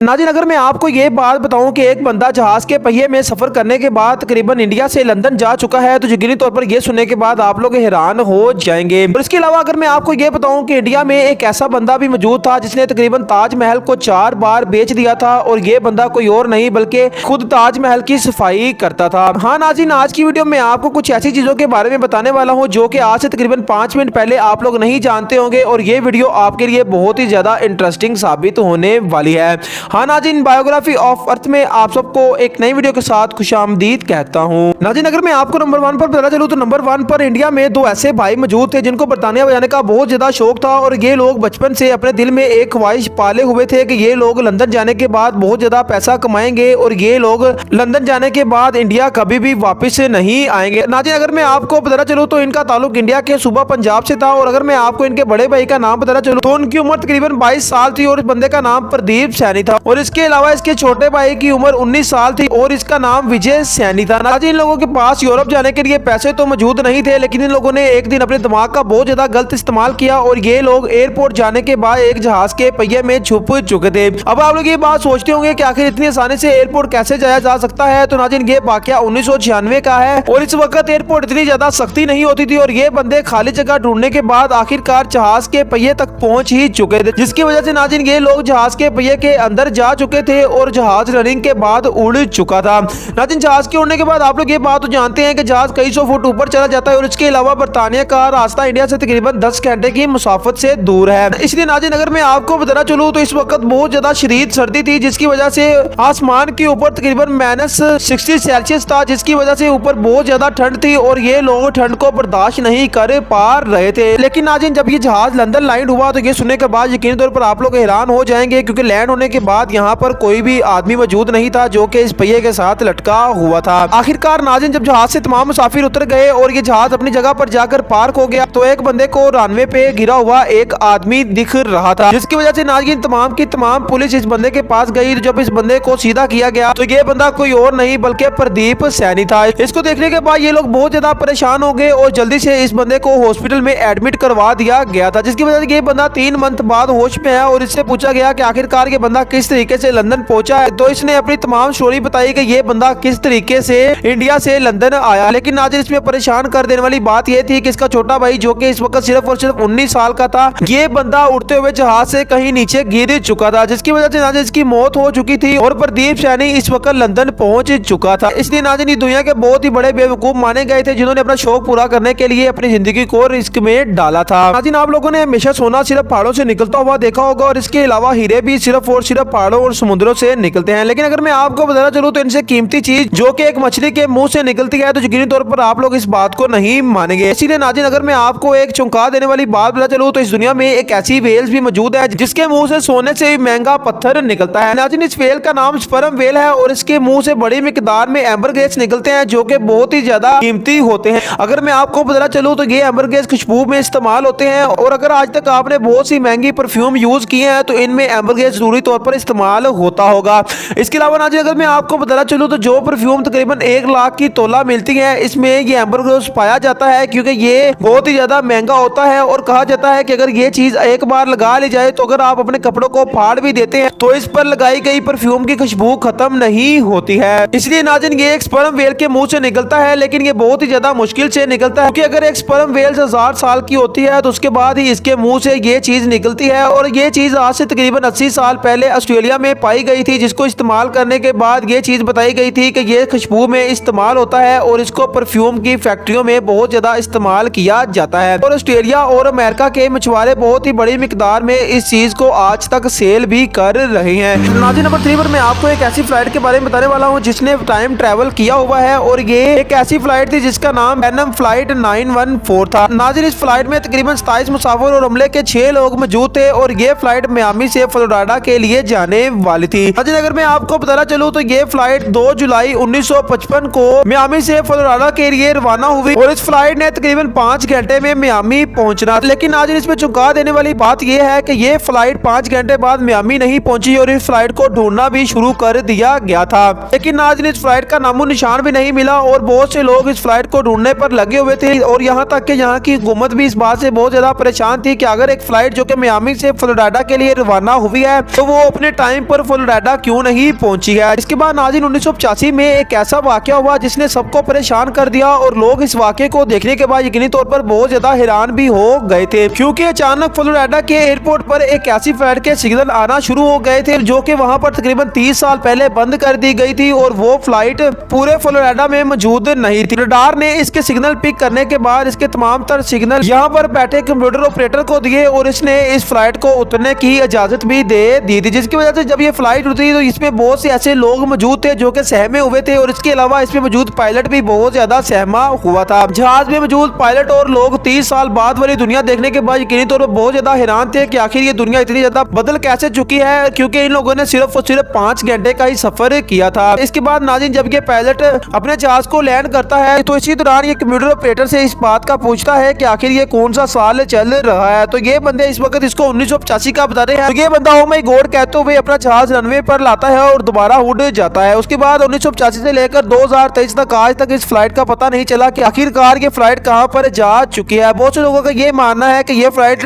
नाज़रीन, अगर मैं आपको ये बात बताऊं कि एक बंदा जहाज़ के पहिए में सफ़र करने के बाद तकरीबन इंडिया से लंदन जा चुका है, तो यकीनी तौर पर ये सुनने के बाद आप लोग हैरान हो जाएंगे। और इसके अलावा अगर मैं आपको ये बताऊं कि इंडिया में एक ऐसा बंदा भी मौजूद था जिसने तकरीबन ताजमहल को 4 बार बेच दिया था, और ये बंदा कोई और नहीं बल्कि खुद ताजमहल की सफाई करता था। हाँ नाज़रीन, आज की वीडियो में आपको कुछ ऐसी चीज़ों के बारे में बताने वाला हूँ जो कि आज से तकरीबन 5 मिनट पहले आप लोग नहीं जानते होंगे, और ये वीडियो आपके लिए बहुत ही ज़्यादा इंटरेस्टिंग साबित होने वाली है। हाँ नाज़रीन, बायोग्राफी ऑफ अर्थ में आप सबको एक नई वीडियो के साथ खुशामदीद कहता हूँ। नाज़रीन, अगर मैं आपको नंबर 1 पर पता चलूँ तो नंबर 1 पर इंडिया में 2 ऐसे भाई मौजूद थे जिनको बरतानिया जाने का बहुत ज्यादा शौक था, और ये लोग बचपन से अपने दिल में एक ख्वाहिश पाले हुए थे कि ये लोग लंदन जाने के बाद बहुत ज्यादा पैसा कमाएंगे और ये लोग लंदन जाने के बाद इंडिया कभी भी वापस नहीं आएंगे। नाज़रीन, अगर मैं आपको बताना चलूँ तो इनका ताल्लुक इंडिया के सूबा पंजाब से था, और अगर मैं आपको इनके बड़े भाई का नाम बताना चलूँ तो उनकी उम्र तकरीबन 22 साल थी और इस बंदे का नाम प्रदीप सैनी था, और इसके अलावा इसके छोटे भाई की उम्र 19 साल थी और इसका नाम विजय सैनी था। नाज़रीन, इन लोगों के पास यूरोप जाने के लिए पैसे तो मौजूद नहीं थे, लेकिन इन लोगों ने एक दिन अपने दिमाग का बहुत ज्यादा गलत इस्तेमाल किया और ये लोग एयरपोर्ट जाने के बाद एक जहाज के पहिए में छुप चुके थे। अब आप लोग ये बात सोचते होंगे कि आखिर इतनी आसानी से एयरपोर्ट कैसे जाया जा सकता है, तो नाज़रीन ये वाकया 1996 का है, और इस वक्त एयरपोर्ट इतनी ज्यादा सख्ती नहीं होती थी, और ये बंदे खाली जगह ढूंढने के बाद आखिरकार जहाज के पहिए तक पहुंच ही चुके थे, जिसकी वजह से नाज़रीन ये लोग जहाज के पहिए के अंदर जा चुके थे और जहाज रनिंग के बाद उड़ चुका था। नाज़रीन, जहाज के उड़ने के बाद आप लोग ये बात तो जानते हैं कि जहाज कई सौ फुट ऊपर चला जाता है, और इसके अलावा बरतानिया का रास्ता इंडिया से तकरीबन 10 घंटे की मुसाफत से दूर है। इसलिए नाज़रीन, अगर मैं आपको बताना चलूँ तो इस वक्त बहुत ज्यादा शदीद सर्दी थी, जिसकी वजह से आसमान के ऊपर तकरीबन -60 सेल्सियस था, जिसकी वजह से ऊपर बहुत ज्यादा ठंड थी और ये लोग ठंड को बर्दाश्त नहीं कर पा रहे थे। लेकिन नाज़रीन, जब ये जहाज लंदन लैंड हुआ तो ये सुनने के बाद यकीनी तौर पर आप लोग हैरान हो जाएंगे, क्योंकि लैंड होने के बाद यहाँ पर कोई भी आदमी मौजूद नहीं था जो कि इस पहिए के साथ लटका हुआ था। आखिरकार नाज़रीन, जब जहाज से तमाम मुसाफिर उतर गए और ये जहाज अपनी जगह पर जाकर पार्क हो गया, तो एक बंदे को रनवे पे गिरा हुआ एक आदमी दिख रहा था, जिसकी वजह से नाज़रीन तमाम की तमाम पुलिस इस बंदे के पास गई। जब इस बंदे को सीधा किया गया तो ये बंदा कोई और नहीं बल्कि प्रदीप सैनी था। इसको देखने के बाद ये लोग बहुत ज्यादा परेशान हो गए और जल्दी से इस बंदे को हॉस्पिटल में एडमिट करवा दिया गया था, जिसकी वजह से ये बंदा 3 मंथ बाद होश में आया, और इससे पूछा गया कि आखिरकार ये बंदा किस तरीके से लंदन पहुंचा है, तो इसने अपनी तमाम स्टोरी बताई कि ये बंदा किस तरीके से इंडिया से लंदन आया। लेकिन नाज़रीन, इसमें परेशान कर देने वाली बात यह थी कि इसका छोटा भाई जो कि इस वक्त सिर्फ और सिर्फ 19 साल का था, ये बंदा उड़ते हुए जहाज से कहीं नीचे गिर चुका था, जिसकी वजह से नाज़रीन इसकी मौत हो चुकी थी, और प्रदीप सैनी इस वक्त लंदन पहुंच चुका था। इसलिए नाज़रीन दुनिया के बहुत ही बड़े बेवकूफ माने गए थे जिन्होंने अपना शौक पूरा करने के लिए अपनी जिंदगी को रिस्क में डाला था। नाज़रीन, आप लोगों ने हमेशा सोना सिर्फ पहाड़ों से निकलता हुआ देखा होगा, और इसके अलावा हीरे भी सिर्फ और सिर्फ पहाड़ों और समुद्रों से निकलते हैं। लेकिन अगर मैं आपको बताना चलूँ तो इनसे कीमती चीज जो कि एक मछली के मुंह से निकलती है, तो यकीनी तौर पर आप लोग इस बात को नहीं मानेंगे। इसीलिए नाज़रीन, अगर मैं आपको एक चौंका देने वाली बात बता चलूँ तो इस दुनिया में एक ऐसी व्हेल भी मौजूद है जिसके मुंह से सोने से महंगा पत्थर निकलता है। नाज़रीन, इस व्हेल का नाम स्पर्म व्हेल है, और इसके मुंह से बड़ी मिकदार में एम्बरग्रेस निकलते हैं जो कि बहुत ही ज्यादा कीमती होते हैं। अगर मैं आपको बताना चलूँ तो ये एम्बरग्रेस खुशबू में इस्तेमाल होते हैं, और अगर आज तक आपने बहुत सी महंगी परफ्यूम यूज किए हैं तो इनमें एम्बरग्रेस जरूरी तौर पर इस्तेमाल होता होगा। इसके अलावा नाज़रीन, अगर मैं आपको बताना चलूँ तो जो परफ्यूम तकरीबन 1 लाख की तोला मिलती है, इसमें ये एम्बरग्रेस पाया जाता है, क्योंकि ये बहुत ही ज्यादा महंगा होता है, और कहा जाता है कि अगर ये चीज एक बार लगा ली जाए तो अगर आप अपने कपड़ों को फाड़ भी देते हैं तो इस पर लगाई गई परफ्यूम की खुशबू खत्म नहीं होती है। इसलिए नाज़रीन, ये एक स्पर्म व्हेल के मुंह से निकलता है, लेकिन ये बहुत ही ज्यादा मुश्किल से निकलता है, क्योंकि अगर एक स्पर्म व्हेल 1000 साल की होती है तो उसके बाद ही इसके मुंह से ये चीज निकलती है, और ये चीज आज से तकरीबन 80 साल पहले ऑस्ट्रेलिया में पाई गई थी, जिसको इस्तेमाल करने के बाद ये चीज बताई गई थी कि ये खुशबू में इस्तेमाल होता है और इसको परफ्यूम की फैक्ट्रियों में बहुत ज्यादा इस्तेमाल किया जाता है, और ऑस्ट्रेलिया और अमेरिका के मछुआरे बहुत ही बड़ी मिकदार में इस चीज को आज तक सेल भी कर रहे हैं। नाज़रीन, नंबर 3 पर मैं आपको एक ऐसी फ्लाइट के बारे में बताने वाला हूँ जिसने टाइम ट्रेवल किया हुआ है, और ये एक ऐसी फ्लाइट थी जिसका नाम पैनम फ्लाइट 914 था। नाज़रीन, इस फ्लाइट में तकरीबन 27 मुसाफिर और अमले के 6 लोग मौजूद थे, और ये फ्लाइट मियामी से फ्लोरिडा के लिए जाने वाली थी। नाज़रीन, अगर मैं आपको बताना चलूँ तो ये फ्लाइट 2 जुलाई 1955 को मियामी से फ्लोरिडा के लिए रवाना हुई, और इस फ्लाइट ने तकरीबन 5 घंटे में मियामी पहुंचना। लेकिन नाज़रीन, इसमें चौंका देने वाली बात यह है कि ये फ्लाइट 5 घंटे बाद मियामी नहीं पहुंची, और इस फ्लाइट को ढूंढना भी शुरू कर दिया गया था। लेकिन नाज़रीन, इस फ्लाइट का नामो निशान भी नहीं मिला, और बहुत से लोग इस फ्लाइट को ढूंढने पर लगे हुए थे, और यहाँ तक कि यहाँ की हुकूमत भी इस बात से बहुत ज्यादा परेशान थी कि अगर एक फ्लाइट जो कि मियामी से फ्लोरिडा के लिए रवाना हुई है तो वो अपने अपने टाइम पर फ्लोरिडा क्यों नहीं पहुंची है। इसके बाद नाज़रीन 1985 में एक ऐसा वाकया हुआ जिसने सबको परेशान कर दिया और लोग इस वाकये को देखने के बाद यकीनी तौर पर बहुत ज्यादा हैरान भी हो गए थे, क्योंकि अचानक फ्लोरिडा के एयरपोर्ट पर एक ऐसी फ्लाइट के सिग्नल आना शुरू हो गए थे जो कि वहां पर तकरीबन 30 साल पहले बंद कर दी गई थी और वो फ्लाइट पूरे फ्लोरिडा में मौजूद नहीं थी। रडार ने इसके सिग्नल पिक करने के बाद इसके तमाम तर सिग्नल यहाँ पर बैठे कंप्यूटर ऑपरेटर को दिए और इसने इस फ्लाइट को उतरने की इजाजत भी दे दी थी, जिसकी वजह से जब ये फ्लाइट उतरी तो इसमें बहुत से ऐसे लोग मौजूद थे जो कि सहमे हुए थे और इसके अलावा इसमें मौजूद पायलट भी बहुत ज्यादा सहमा हुआ था। जहाज में मौजूद पायलट और लोग 30 साल बाद वाली दुनिया देखने के बाद यकीनी तौर पर बहुत ज्यादा हैरान थे कि आखिर ये दुनिया इतनी ज्यादा बदल कैसे चुकी है, क्योंकि इन लोगों ने सिर्फ और सिर्फ 5 घंटे का ही सफर किया था। इसके बाद नाज़रीन जब ये पायलट अपने जहाज को लैंड करता है तो इसी दौरान ये कंप्यूटर ऑपरेटर से इस बात का पूछता है कि आखिर ये कौन सा साल चल रहा है। तो ये बंदे इस वक्त इसको 1985 का बता रहे हैं। तो ये बंदा ओ माय गॉड कहते हुए अपना जहाज रनवे पर लाता है और दोबारा उड़ जाता है। उसके बाद 1985 से लेकर 2023 तक आज तक इस फ्लाइट का पता नहीं चला कि आखिरकार ये फ्लाइट कहां पर जा चुकी है। बहुत से लोगों का ये मानना है कि ये फ्लाइट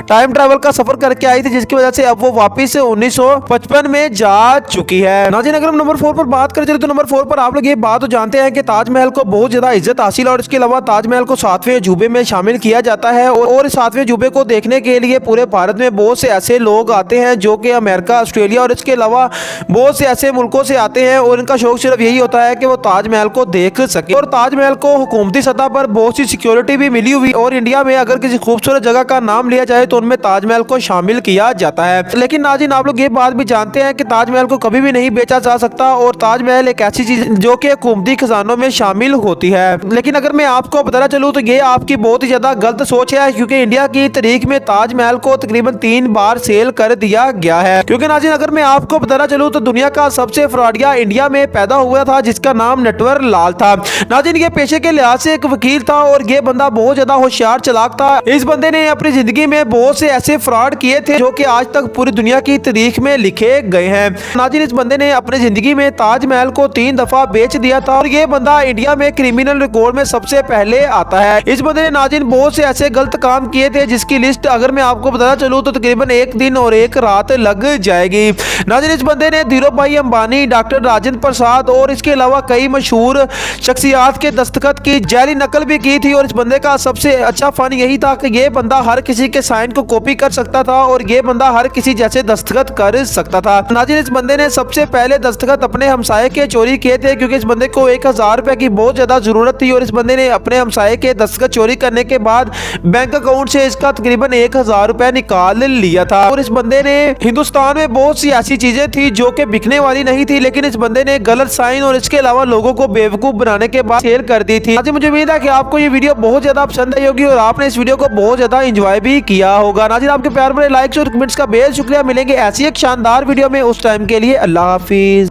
टाइम ट्रैवल का सफर करके आई थी, जिसकी वजह से अब वो वापस 1955 में जा चुकी है। नाज़रीन अगर हम नंबर 4 पर बात करें तो नंबर 4 पर आप लोग ये बात तो जानते हैं कि ताजमहल को बहुत ज्यादा इज्जत हासिल है और इसके अलावा ताजमहल को 7वें अजूबे में शामिल किया जाता है और इस 7वें अजूबे को देखने के लिए पूरे भारत में बहुत से ऐसे लोग आते हैं जो कि अमेरिका, ऑस्ट्रेलिया और इसके अलावा बहुत से ऐसे मुल्कों से आते हैं और इनका शौक सिर्फ यही होता है कि वो ताजमहल को देख सके। और ताजमहल को हुकूमती सतह पर बहुत सी सिक्योरिटी भी मिली हुई और इंडिया में अगर किसी खूबसूरत जगह का नाम लिया जाए तो उनमें ताजमहल को शामिल किया जाता है। लेकिन नाज़रीन आप लोग ये बात भी जानते हैं कि ताजमहल को कभी भी नहीं बेचा जा सकता और ताजमहल एक ऐसी चीज जो कि हुकूमती खजानों में शामिल होती है। लेकिन अगर मैं आपको बताना चलूँ तो ये आपकी बहुत ही ज्यादा गलत सोच है, क्योंकि इंडिया की तारीख में ताजमहल को तकरीबन 3 बार सेल कर दिया गया है। क्योंकि नाज़रीन अगर मैं आपको बताना चलूँ तो दुनिया का सबसे फ्रॉडिया इंडिया में पैदा हुआ था जिसका नाम नटवर लाल था। नाज़रीन ये पेशे के लिहाज से एक वकील था और ये बंदा बहुत ज्यादा होशियार चालाक था। इस बंदे ने अपनी जिंदगी में बहुत से ऐसे फ्रॉड किए थे जो कि आज तक पूरी दुनिया की तारीख में लिखे गए हैं। नाज़रीन इस बंदे ने अपनी जिंदगी में ताजमहल को 3 दफा बेच दिया था और ये बंदा इंडिया में क्रिमिनल रिकॉर्ड में सबसे पहले आता है। इस बंदे ने नाज़रीन बहुत से ऐसे गलत काम किए थे जिसकी लिस्ट अगर मैं आपको बताना चलूँ तो तकरीबन 1 दिन और 1 रात लग जाएगी। नाज़रीन इस बंदे ने धीरू भाई अंबानी, डॉक्टर राजेंद्र प्रसाद और इसके अलावा कई मशहूर शख्सियात के दस्तखत की जाली नकल भी की थी। और इस बंदे का सबसे अच्छा फन यही था कि ये बंदा हर किसी के साइन को कॉपी कर सकता था और ये बंदा हर किसी जैसे दस्तखत कर सकता था। नाज़रीन इस बंदे ने सबसे पहले दस्तखत अपने हमसाये के चोरी किए थे, क्योंकि इस बंदे को 1000 रुपए की बहुत ज्यादा जरूरत थी और इस बंदे ने अपने हमसाये के दस्तखत चोरी करने के बाद बैंक अकाउंट से इसका तकरीबन 1000 रुपए निकाल लिया था। और इस बंदे ने हिंदुस्तान में बहुत सी ऐसी चीजें थी जो कि बिकने वाली नहीं थी, लेकिन इस बंदे ने गलत साइन और इसके अलावा लोगों को बेवकूफ बनाने के बाद सेल कर दी थी। मुझे उम्मीद है कि आपको ये वीडियो बहुत ज्यादा पसंद आई होगी और आपने इस वीडियो को बहुत ज्यादा एंजॉय भी किया होगा। नाज़रीन आपके प्यार भरे लाइक्स और कमेंट्स का बेहद शुक्रिया। मिलेंगे ऐसी एक शानदार वीडियो में, उस टाइम के लिए अल्लाह हाफिज।